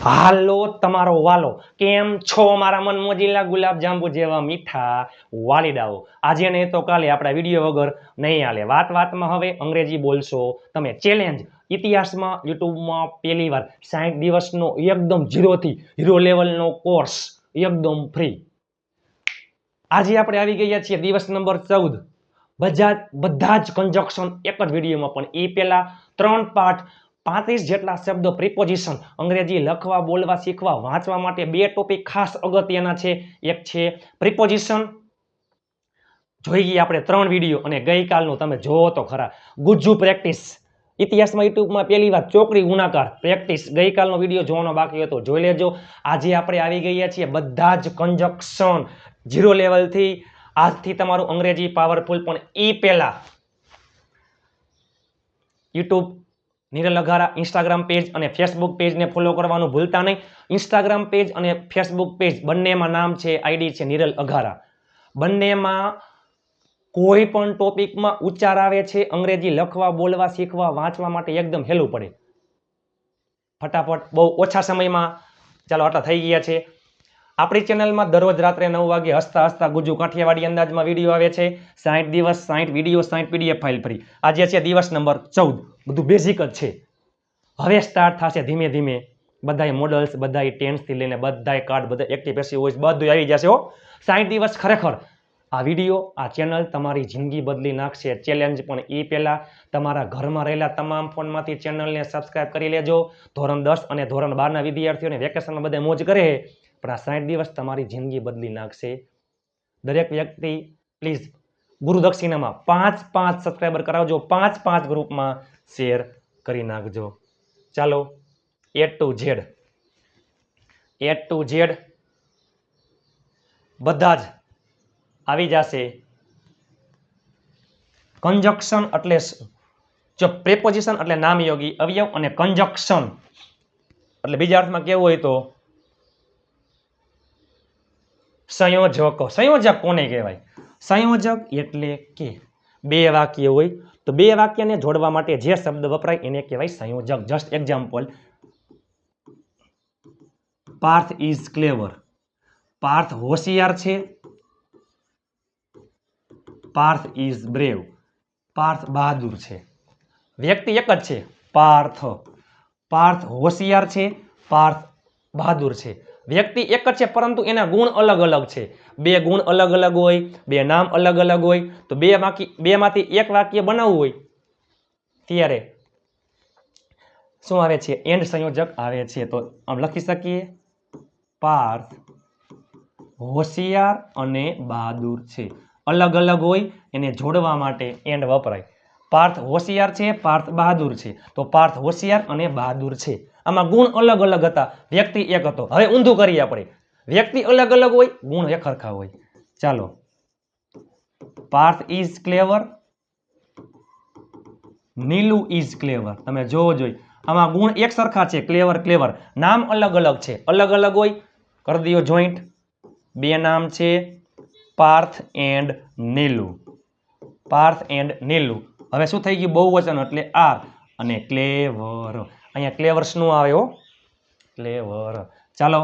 હાલો તમારો વાલો કેમ છો મારા મન મોજીલા ગુલાબ જાંબુ જેવા મીઠા વાલીડાઓ આજે નહીં તો કાલે આપણા વિડીયો વગર નહીં હાલે વાતમાં હવે અંગ્રેજી બોલશો તમે ચેલેન્જ ઇતિહાસમાં યુટ્યુબમાં પહેલી વાર 60 દિવસનો એકદમ 0 થી હીરો લેવલનો કોર્સ એકદમ ફ્રી આજે આપણે આવી ગયા છીએ દિવસ નંબર 14 બધા જ કંજક્શન એક જ વિડીયોમાં પણ એ પહેલા 3 પાઠ 35 જેટલા શબ્દો પ્રિપોઝિશન અંગ્રેજી લખવા બોલવા શીખવા વાંચવા માટે 2 ટોપિક ખાસ અગત્યના છે એક છે પ્રિપોઝિશન જોઈ ગયા આપણે 3 વિડીયો અને ગઈકાલનું તમે જોવો તો ખરા ગુજ્જુ પ્રેક્ટિસ ઇતિહાસમાં યુટ્યુબમાં પહેલી વાર ચોકડી ગુણાકાર પ્રેક્ટિસ ગઈકાલનો વિડીયો જોવાનો બાકી હતો જોઈ લેજો આજે આપણે આવી ગયા છીએ બધા જ કંજક્શન 0 લેવલથી આજથી તમારું અંગ્રેજી પાવરફુલ પણ એ પહેલા YouTube Niral Aghara Instagram page અને ફેસબુક પેજને ફોલો કરવાનું ભૂલતા નહીં ઇન્સ્ટાગ્રામ પેજ અને ફેસબુક પેજ બંનેમાં નામ છે આઈડી છે નિરલ અઘારા બંનેમાં કોઈ પણ ટોપિકમાં ઉચ્ચાર આવે છે અંગ્રેજી લખવા બોલવા શીખવા વાંચવા માટે એકદમ હેલું પડે ફટાફટ બહુ ઓછા સમયમાં ચાલો આટલા થઈ ગયા છે આપણી ચેનલમાં દરરોજ રાત્રે 9 વાગે હસતા હસતા ગુજ્જુ કાઠિયાવાડી અંદાજમાં વિડીયો આવે છે 60 દિવસ 60 વિડીયો 60 પીડીએફ ફાઇલ ફ્રી આજે છે દિવસ નંબર 14 બધું બેઝિક જ છે હવે સ્ટાર્ટ થશે ધીમે ધીમે બધાય મોડલ્સ બધાય ટેન્સથી લઈને બધાય કાર્ડ બધા એક્ટિવ પેસિવ વોઇસ બધું આવી જશે હો 60 દિવસ ખરેખર આ વિડીયો આ ચેનલ તમારી જિંદગી બદલી નાખશે ચેલેન્જ પણ એ પહેલા તમારા ઘરમાં રહેલા તમામ ફોનમાંથી ચેનલને સબસ્ક્રાઇબ કરી લેજો ધોરણ 10 અને ધોરણ 12 ના વિદ્યાર્થીઓને વેકેશનમાં બધા મોજ કરે પણ આ 60 દિવસ તમારી જિંદગી બદલી નાખશે દરેક વ્યક્તિ પ્લીઝ ગુરુ દક્ષિણામાં 5 સબસ્ક્રાઇબર કરાવજો 5 ગ્રુપમાં શેર કરી નાખજો ચાલો A to Z બધા જ આવી જશે કંજક્શન એટલે જો પ્રેપોઝિશન એટલે નામયોગી અવયવ અને કંજક્શન એટલે બીજા અર્થમાં કેવું હોય તો સંયોજક કોને કહેવાય સંયોજક એટલે કે 2 વાક્ય હોય તો 2 વાક્યને જોડવા માટે જે શબ્દ વપરાય એને કહેવાય સંયોજક just example Parth is clever Parth હોશિયાર છે પાર્થ ઇઝ બ્રેવ પાર્થ બહાદુર છે વ્યક્તિ એક જ છે પાર્થ હોશિયાર છે પાર્થ બહાદુર છે વ્યક્તિ એક જ છે પરંતુ એના ગુણ અલગ અલગ છે 2 ગુણ અલગ અલગ હોય 2 નામ અલગ અલગ હોય તો 2 માંથી એક વાક્ય બનાવવું હોય ત્યારે શું આવે છે એન્ડ સંયોજક આવે છે તો આમ લખી શકીએ પાર્થ હોશિયાર અને બહાદુર છે અલગ અલગ હોય એને જોડવા માટે એન્ડ વપરાય પાર્થ હોશિયાર છે પાર્થ બહાદુર છે તો પાર્થ હોશિયાર અને બહાદુર છે આમાં ગુણ અલગ અલગ હતા વ્યક્તિ એક હતો હવે ઊંધું કરીએ આપણે વ્યક્તિ અલગ અલગ હોય ગુણ એક સરખા હોય ચાલો Parth is clever Neelu is clever તમે જોવો જોઈએ આમાં ગુણ એક સરખા છે ક્લેવર નામ અલગ અલગ છે અલગ અલગ હોય કરી દો જોઈન્ટ 2 નામ છે પાર્થ એન્ડ નીલુ હવે શું થઈ ગયું બહુવચન એટલે આર અને ક્લેવર અહીંયા ક્લેવર શું આવે હો ક્લેવર ચાલો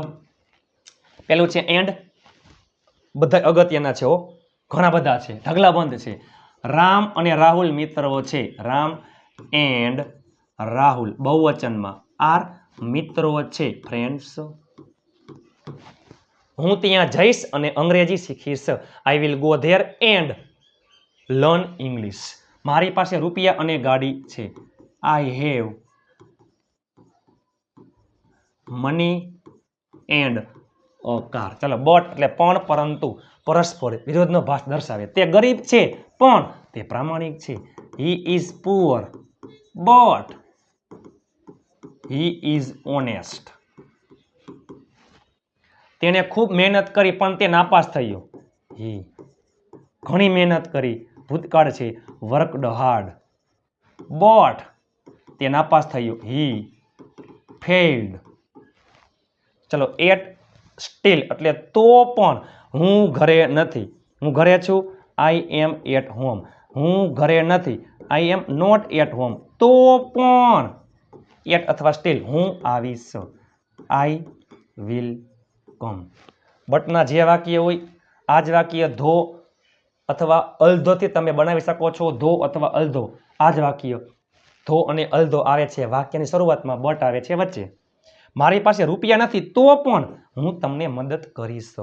પેલું છે એન્ડ બધા અગત્યના છે હો ઘણા બધા છે ઢગલાબંધ છે રામ અને રાહુલ મિત્રો છે રામ એન્ડ રાહુલ બહુવચનમાં આર મિત્રો છે ફ્રેન્ડ્સ હું ત્યાં જઈશ અને અંગ્રેજી શીખીશ I will go there and learn English મારી પાસે રૂપિયા અને ગાડી છે I have money and a car ચાલો બટ એટલે પણ પરંતુ પરસ્પર વિરોધનો ભાસ દર્શાવે તે ગરીબ છે પણ તે પ્રામાણિક છે he is poor but he is honest તેણે ખૂબ મહેનત કરી પણ તે નાપાસ થયો હી ઘણી મહેનત કરી ભૂતકાળ છે વર્કડ હાર્ડ બટ તે નાપાસ થયો હી ફેલ્ડ ચલો એટ સ્ટીલ એટલે તો પણ હું ઘરે નથી હું ઘરે છું આઈ એમ એટ હોમ હું ઘરે નથી આઈ એમ નોટ એટ હોમ તો પણ એટ અથવા સ્ટીલ હું આવીશ આઈ વિલ કમ. બટના જે વાક્ય હોય આ જ વાક્ય ધો અથવા અલધોથી તમે બનાવી શકો છો. ધો અથવા અલધો આ જ વાક્ય ધો અને અલધો આવે છે વાક્યની શરૂઆતમાં, બટ આવે છે વચ્ચે. મારી પાસે રૂપિયા નથી તો પણ હું તમને મદદ કરીશ.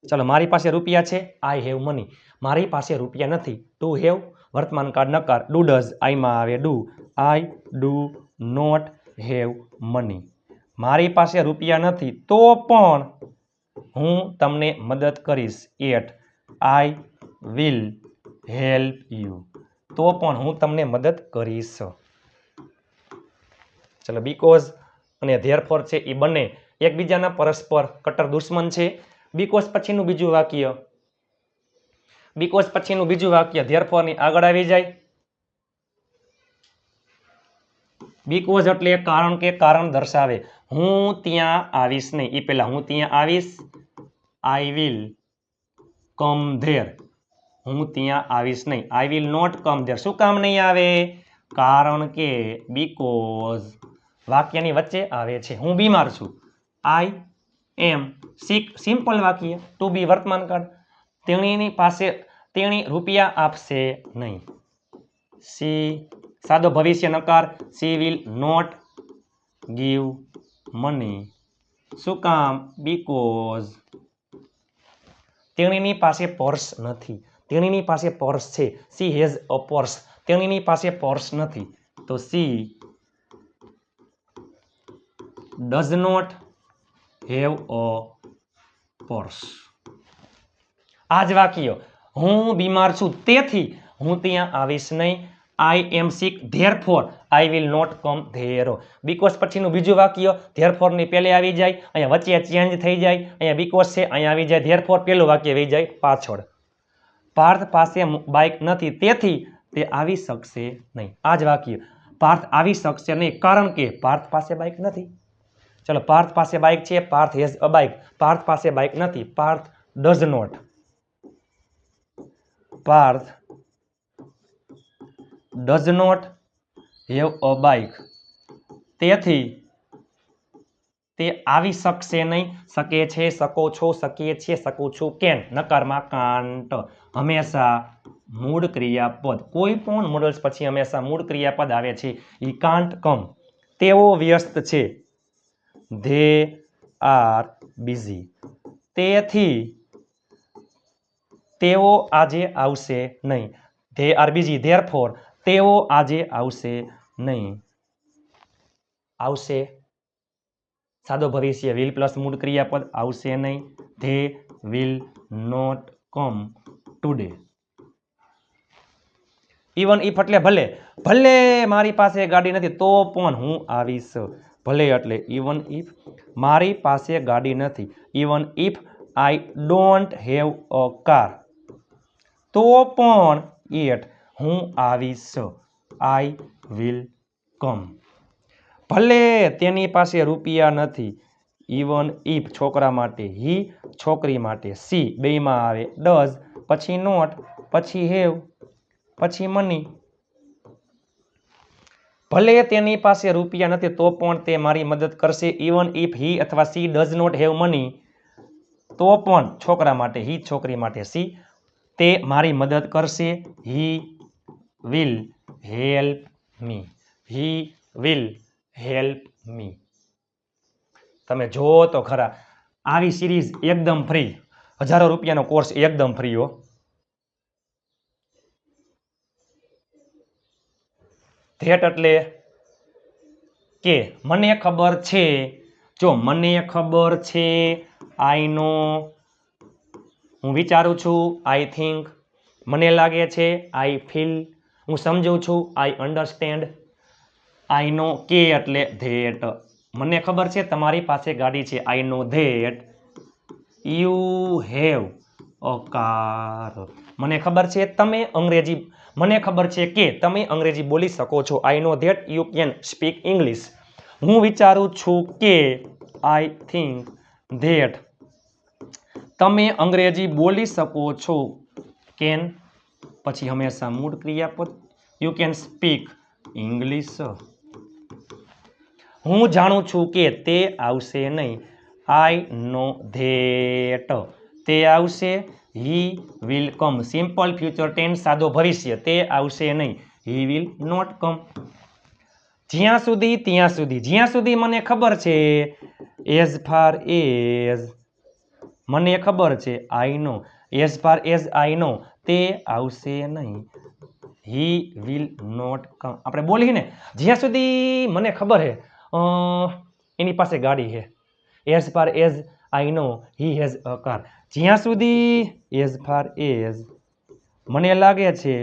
ચલો, મારી પાસે રૂપિયા છે, આઈ હેવ મની. મારી પાસે રૂપિયા નથી, ટુ હેવ વર્તમાન કાળ નકાર, ડુ ડઝ આઈમાં આવે do. I do not have money. મારી પાસે રૂપિયા નથી તો પણ હું તમને મદદ કરીશ. એટ આઈ વિલ હેલ્પ યુ. તો પણ હું તમને મદદ કરીશ. ચલો, બીકોઝ અને ધેરફોર છે એ બંને એકબીજાના પરસ્પર કટ્ટર દુશ્મન છે. બીકોઝ પછીનું બીજું વાક્ય, બીકોઝ પછીનું બીજું વાક્ય ધેરફોરની આગળ આવી જાય. બીકોઝ એટલે કારણ કે, કારણ દર્શાવે. હું ત્યાં આવીશ નહીં એ પહેલા હું ત્યાં આવીશ. I will come there. હું ત્યાં આવીશ નહીં. I will not come there. શું કામ નહીં આવે? કારણ કે, બીકોઝ વાક્યની વચ્ચે આવે છે. હું બીમાર છું. આઈ એમ સિક. સિમ્પલ વાક્ય, ટુ બી વર્તમાન કાળ. તેણીની પાસે, તેણી રૂપિયા આપશે નહીં. સી સાદો ભવિષ્ય નકાર, she will not give money. શું કામ? બીકોઝ તેણીની પાસે પર્સ નથી. તેણીની પાસે પર્સ છે. She has a purse. તેણીની પાસે પર્સ નથી તો she does not have a purse. આ જ વાક્ય, હું બીમાર છું તેથી હું ત્યાં આવીશ નહીં. I am sick therefore I will not come there. Because પછીનું બીજું વાક્ય ધેરફોરની પહેલે આવી જાય, અહીંયા વચ્ચે ચેન્જ થઈ જાય. અહીંયા બીકોઝ છે, અહીંયા આવી જાય ધેરફોર, પહેલું વાક્ય આવી જાય પાછળ. પાર્થ પાસે બાઇક નથી તેથી તે આવી શકશે નહીં. આ જ વાક્ય, પાર્થ આવી શકશે નહીં કારણ કે પાર્થ પાસે બાઇક નથી. ચલો, પાર્થ પાસે બાઇક છે, Parth has a bike. Parth પાસે બાઇક નથી, Parth does not. Parth does not have a bike. તેથી તે આવી શકશે નહીં. શકે છે, શકો છો, શકીએ છીએ, શકું છું. કેન નકારમાં કાન્ટ. હંમેશા મૂળ ક્રિયાપદ. કોઈ પણ મોડલ્સ પછી હંમેશા મૂળ ક્રિયાપદ આવે છે. ઈ કાન્ટ કમ. તેઓ વ્યસ્ત છે. They are busy. તેથી તેઓ આજે આવશે નહીં. ધે આર બિઝી ધેરફોર તેઓ આજે આવશે નહીં. આવશે સાદો ભવિષ્ય, વિલ પ્લસ મૂળ ક્રિયાપદ, આવશે નહીં. They will not come today. Even if એટલે ભલે. ભલે મારી પાસે ગાડી નથી તો પણ હું આવીશ. ભલે એટલે ઇવન ઇફ. મારી પાસે ગાડી નથી. Even if I don't have a car. તો પણ એટ હું આવીશ. I will come. ભલે તેની પાસે રૂપિયા નથી. ઇવન ઇફ છોકરા માટે, હી છોકરી માટે, સી બેયમાં આવે, ડઝ પછી નોટ પછી હેવ પછી મની. ભલે તેની પાસે રૂપિયા નથી તો પણ તે મારી મદદ કરશે. ઇવન ઇફ હી અથવા she does not have money. તો પણ છોકરા માટે, હી છોકરી માટે, સી તે મારી મદદ કરશે. He will help me. He will help me. તમે જુઓ તો ખરા, આવી સિરીઝ એકદમ ફ્રી. 1000 રૂપિયાનો કોર્સ એકદમ ફ્રી હો. ધેટ એટલે કે મને ખબર છે. જો મને ખબર છે, આઈ નો, હું વિચારું છું, આઈ થિંક, મને લાગે છે, આઈ ફીલ, હું સમજું છું, આઈ અન્ડરસ્ટેન્ડ. આઈ નો કે એટલે ધેટ. મને ખબર છે તમારી પાસે ગાડી છે. I know that you have a car. મને ખબર છે તમે અંગ્રેજી, મને ખબર છે કે તમે અંગ્રેજી બોલી શકો છો. I know that you can speak English. હું વિચારું છું કે, આઈ થિંક ધેટ, તમે અંગ્રેજી બોલી શકો છો. કેન પછી હંમેશા મૂળ ક્રિયાપદ. You can speak English. હું જાણું છું કે તે આવશે નહીં. આઈ નો ધેટ તે આવશે. He will come simple future tense સાદો ભવિષ્ય તે આવશે નહીં. He will not come. જ્યાં સુધી ત્યાં સુધી. જ્યાં સુધી મને ખબર છે એઝ ફાર એઝ મને ખબર છે I know. As far as I know તે આવશે નહીં. He will not come. આપણે બોલીએ ને જ્યાં સુધી મને ખબર છે એની પાસે ગાડી છે. As far as I know he has a car. જ્યાં સુધી એઝ ફાર એઝ મને લાગે છે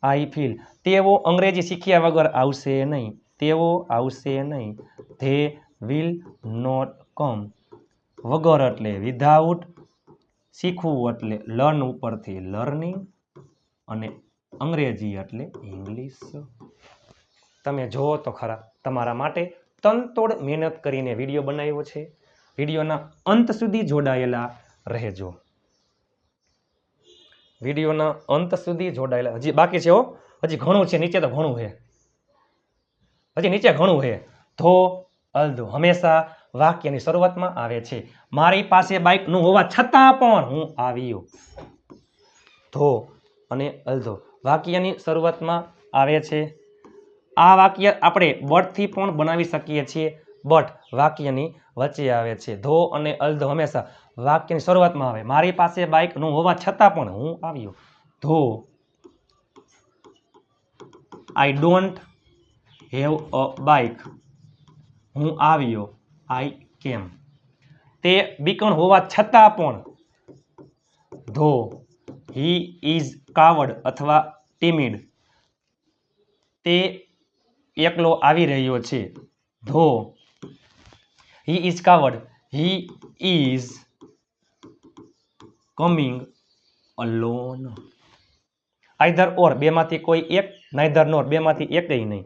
આઈ ફીલ તેઓ અંગ્રેજી શીખ્યા વગર આવશે નહીં. તેઓ આવશે નહીં. They will not come. વગર એટલે વિધાઉટ, શીખવું એટલે લર્ન ઉપરથી લર્નિંગ અને અંગ્રેજી એટલે ઇંગ્લિશ. તમે જુઓ તો ખરા તમારા માટે તનતોડ મહેનત કરીને વિડીયો બનાવ્યો છે. વિડીયોના અંત સુધી જોડાયેલા રહેજો. વિડીયોના અંત સુધી જોડાયેલા. હજી બાકી છે હો, હજી ઘણું છે. નીચે તો ઘણું છે, હજી નીચે ઘણું છે. ધો અલ્ધો હંમેશા વાક્યની શરૂઆતમાં આવે છે. મારી પાસે બાઇક નું હોવા છતાં પણ હું આવ્યો. ધો અને અલ્ધો વાક્યની શરૂઆતમાં આવે છે. આ વાક્ય આપણે બટથી પણ બનાવી શકીએ છીએ. બટ વાક્યની વચ્ચે આવે છે. ધો અને અલ્ધો હંમેશા વાક્યની શરૂઆતમાં આવે. મારી પાસે બાઇક નું હોવા છતાં પણ હું આવ્યો. ધો આઈ ડોન્ટ હેવ અ બાઇક હું આવ્યો. આઈ કેમ. તે બીકણ હોવા છતાં પણ. ધો હી ઇઝ કાવર્ડ અથવા ટીમિડ તે એકલો આવી રહ્યો છે. Though he is coward he is coming alone. Either or બેમાંથી કોઈ એક, નાઈધર નોર બેમાંથી એકય નહીં.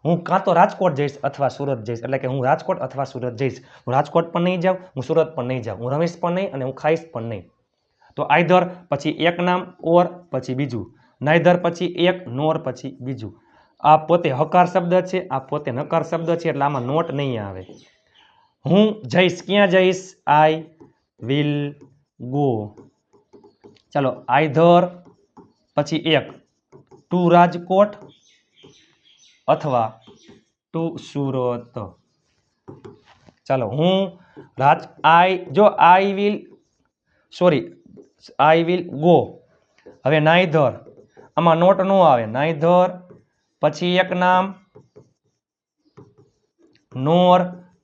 હું કાં તો રાજકોટ જઈશ અથવા સુરત જઈશ. એટલે કે હું રાજકોટ અથવા સુરત જઈશ. હું રાજકોટ પણ નહીં જાઉં, હું સુરત પણ નહીં જાઉં, હું રમીશ પણ નહીં અને હું ખાઈશ પણ નહીં. તો આઈધર પછી એક નામ, ઓર પછી બીજું, નાઈધર પછી એક, નોર પછી બીજું. આ પોતે હકાર શબ્દ છે, આ પોતે નકાર શબ્દ છે, એટલે આમાં નોટ નહીં આવે. હું જઈશ, ક્યાં જઈશ? આઈ વિલ ગો. ચાલો આઈધર પછી એક, ટુ રાજકોટ અથવા ટુ સુરત. ચાલો હું આઈ વિલ ગો. હવે નાઈધર આમાં નોટ નો આવે. નાઈધર પછી એક નામ, નોર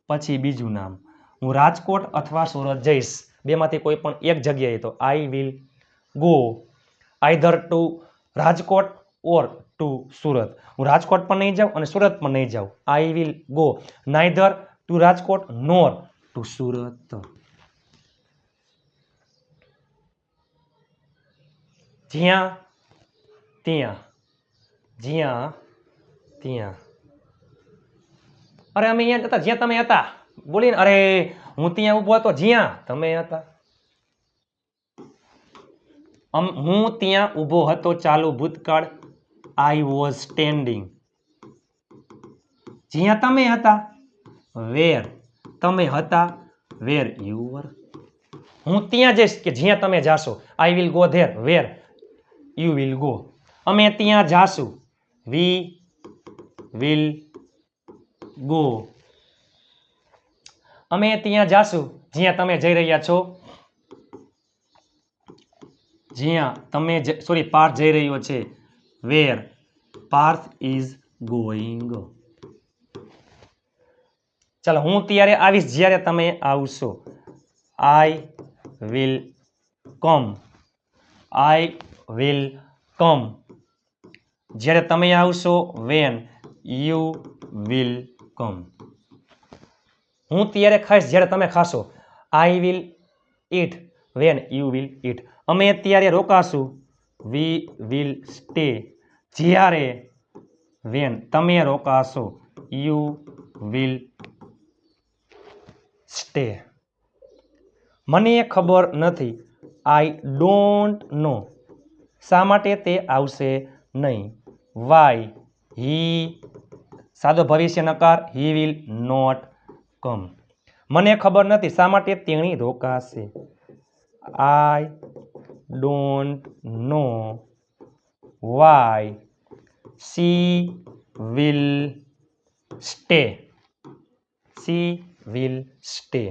પછી બીજું નામ. હું રાજકોટ અથવા સુરત જઈશ, બેમાંથી કોઈ પણ એક જગ્યાએ. તો I will go either to Rajkot or to Surat. હું રાજકોટ પણ નહીં જાઉં અને સુરત પણ નહીં જાઉં. I will go neither to Rajkot nor to Surat. જ્યાં ત્યાં, જ્યાં ત્યાં. અરે અમે અહીંયા હતા જ્યાં તમે હતા. બોલીને અરે હું ત્યાં ઊભો હતો જ્યાં તમે હતા. હું ત્યાં ઊભો હતો ચાલુ ભૂતકાળ. I was standing. જ્યાં તમે હતા, વેર તમે હતા, વેર યુ વર. હું ત્યાં જઈશ કે જ્યાં તમે જાશો. I will go there where you will go. અમે ત્યાં જાશું. We will go. અમે ત્યાં જાશું જ્યાં તમે જઈ રહ્યા છો. જ્યાં તમે પાર્થ જઈ રહ્યો છે. Where Parth is going. ચાલો હું ત્યારે આવીશ જ્યારે તમે આવશો. I will come. I will come. જ્યારે તમે આવશો. When you will come. હું ત્યારે ખાઈશ જ્યારે તમે ખાશો. I will eat when you will eat. અમે ત્યારે રોકાશું. We will stay. જ્યારે વેન તમે રોકાશો. You will stay. મને ખબર નથી. I don't know. શા માટે તે આવશે નહીં? વાય હી સાદો ભવિષ્ય નકાર હી વિલ નોટ કમ. મને ખબર નથી શા માટે તેણી રોકાશે. I don't know why she will stay. She will stay.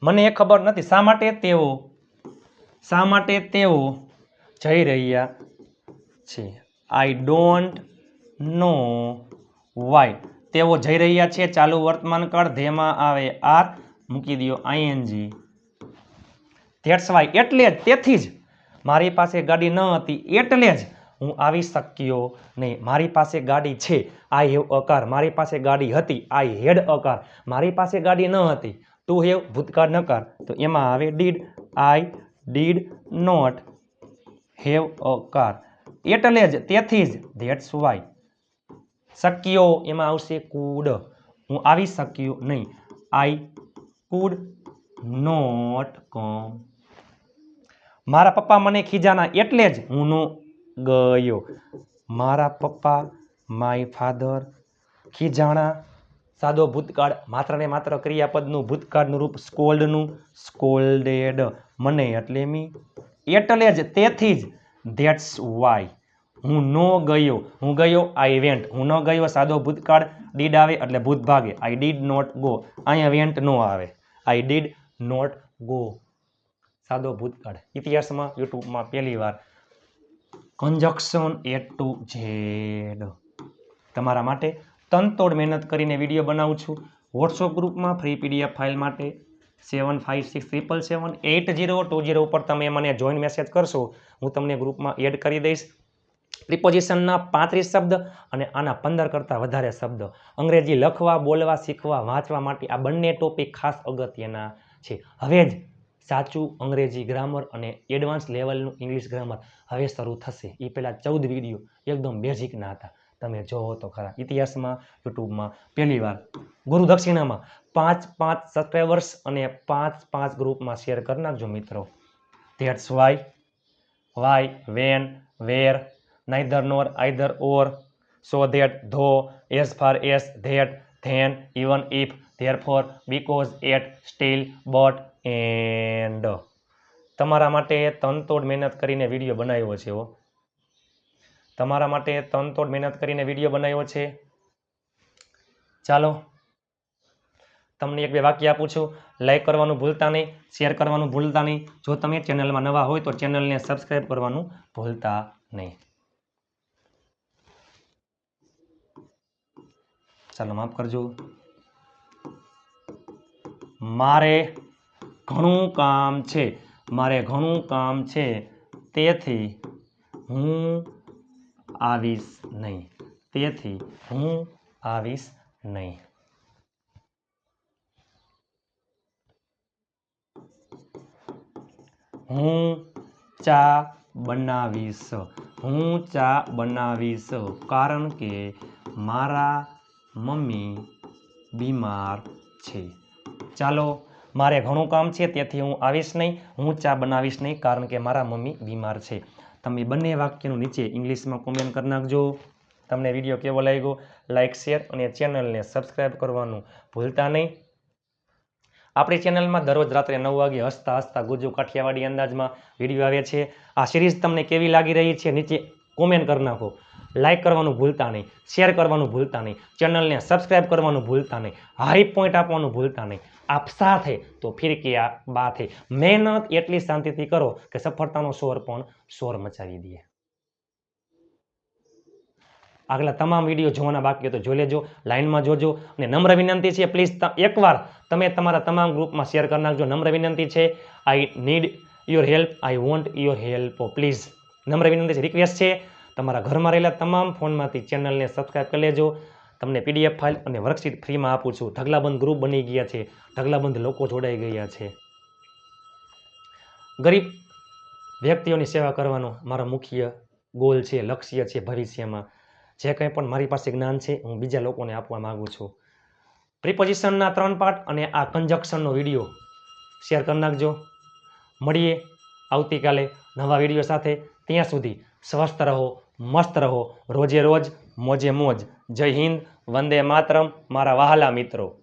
મને ખબર નથી શા માટે તેઓ જઈ રહ્યા છે. I don't know why. તેઓ જઈ રહ્યા છે ચાલુ વર્તમાન કાળ ધેમાં આવે આર મૂકી દો આઈએનજી. That's why. એટલે જ તેથી જ મારી પાસે ગાડી ન હતી એટલે જ હું આવી શક્યો નહીં. મારી પાસે ગાડી છે આઈ હેવ અ કાર. મારી પાસે ગાડી હતી આઈ હેડ અ કાર. મારી પાસે ગાડી ન હતી ટુ હેવ ભૂતકાળ નકાર તો એમાં આવે did. I did not have a car. એટલે જ તેથી જ ધેટ્સ વાય. શક્યો એમાં આવશે કુડ. હું આવી શક્યો નહીં. I could not come. મારા પપ્પા મને ખીજાના એટલે જ હું ન ગયો. મારા પપ્પા માય ફાધર ખીજાણા. સાદો ભૂતકાળ માત્ર ને માત્ર ક્રિયાપદનું ભૂતકાળનું રૂપ સ્કોલ્ડનું સ્કોલ્ડેડ. મને એટલે મી. એટલે જ તેથી જ ધેટ્સ વાય. હું નો ગયો. હું ગયો આઈ વેન્ટ. હું ન ગયો સાદો ભૂતકાળ ડીડ આવે એટલે ભૂત ભાગે. I did not go. અહીંયા વેન્ટ નો આવે. આઈ ડીડ નોટ ગો સાદો ભૂતકાળ. ઇતિહાસમાં યુટ્યુબમાં પહેલી વાર કંજક્શન એ ટુ ઝેડ તમારા માટે તનતોડ મહેનત કરીને વિડીયો બનાવું છું. વોટ્સઅપ ગ્રુપમાં ફ્રી પીડીએફ ફાઇલ માટે 7567778020 ઉપર તમે મને જોઈન મેસેજ કરશો હું તમને ગ્રુપમાં એડ કરી દઈશ. પ્રિપોઝિશનના 35 શબ્દ અને આના 15 કરતાં વધારે શબ્દ અંગ્રેજી લખવા બોલવા શીખવા વાંચવા માટે આ બંને ટોપિક ખાસ અગત્યના છે. હવે જ સાચું અંગ્રેજી ગ્રામર અને એડવાન્સ લેવલનું ઇંગ્લિશ ગ્રામર હવે શરૂ થશે. એ પહેલાં 14 વિડીયો એકદમ બેઝિકના હતા. તમે જોવો તો ખરા. ઇતિહાસમાં યુટ્યુબમાં પહેલી વાર ગુરુ દક્ષિણામાં 5 સબસ્ક્રાઈબર્સ અને 5 ગ્રુપમાં શેર કરી નાખજો મિત્રો. That's why. Why when where neither nor either or so that though as far as that then even if therefore because at still but and. તમારા માટે તનતોડ મહેનત કરીને વિડીયો બનાવ્યો છે. તમારા માટે તનતોડ મહેનત કરીને વિડીયો બનાવ્યો છે. ચાલો તમને એક બે વાક્ય આપું છું. લાઈક કરવાનું ભૂલતા નહીં, શેર કરવાનું ભૂલતા નહીં. જો તમે ચેનલમાં નવા હોય તો ચેનલને સબસ્ક્રાઈબ કરવાનું ભૂલતા નહીં. ચાલો માફ કરજો. મારે ઘણું કામ છે. મારે ઘણું કામ છે તેથી હું આવીશ નહીં. તેથી હું આવીશ નહીં. હું ચા બનાવીશ. હું ચા બનાવીશ કારણ કે મારા મમ્મી બીમાર છે. ચાલો મારે ઘણું કામ છે તેથી હું આવીશ નહીં. હું ચા બનાવીશ નહીં કારણ કે મારા મમ્મી બીમાર છે. તમે બંને વાક્યનું નીચે ઇંગ્લિશમાં કોમેન્ટ કરી નાખજો. તમને વિડીયો કેવો લાગ્યો લાઇક શેર અને ચેનલને સબસ્ક્રાઈબ કરવાનું ભૂલતા નહીં. આપણી ચેનલમાં દરરોજ રાત્રે 9 વાગે હસતા હસતા ગુજુ કાઠિયાવાડી અંદાજમાં વિડીયો આવે છે. આ સિરીઝ તમને કેવી લાગી રહી છે નીચે કોમેન્ટ કરી નાખો. લાઇક કરવાનું ભૂલતા નહીં, શેર કરવાનું ભૂલતા નહીં, ચેનલને સબસ્ક્રાઈબ કરવાનું ભૂલતા નહીં, હાઈ પોઈન્ટ આપવાનું ભૂલતા નહીં. આપ સાથે તો ફિર કિયા બાત હે. મહેનત એટલી શાંતિથી કરો કે સફળતાનો શોર પણ શોર મચાવી દે. આગલા તમામ વિડીયો જોવાના બાકી તો જોઈ લેજો, લાઈનમાં જોજો. અને નમ્ર વિનંતી છે પ્લીઝ એકવાર તમે તમારા તમામ ગ્રુપમાં શેર કરી નાખજો. નમ્ર વિનંતી છે. I need your help. I want your help please. નમ્ર વિનંતી છે, રિક્વેસ્ટ છે. તમારા ઘરમાં રહેલા તમામ ફોનમાંથી ચેનલને સબસ્ક્રાઈબ કરી લેજો. તમને પીડીએફ ફાઇલ અને વર્કશીટ ફ્રીમાં આપું છું. ઢગલાબંધ ગ્રુપ બની ગયા છે. ઢગલાબંધ લોકો જોડાઈ ગયા છે. ગરીબ વ્યક્તિઓની સેવા કરવાનો મારો મુખ્ય ગોલ છે, લક્ષ્ય છે. ભવિષ્યમાં જે કંઈ પણ મારી પાસે જ્ઞાન છે હું બીજા લોકોને આપવા માંગુ છું. પ્રિપોઝિશનના 3 પાર્ટ અને આ કંજક્શનનો વિડીયો શેર કરી નાખજો. મળીએ આવતીકાલે નવા વિડીયો સાથે. ત્યાં સુધી સ્વસ્થ રહો, મસ્ત રહો, રોજે રોજ મોજે મોજ. જય હિન્દ, વંદે માતરમ મારા વહાલા મિત્રો.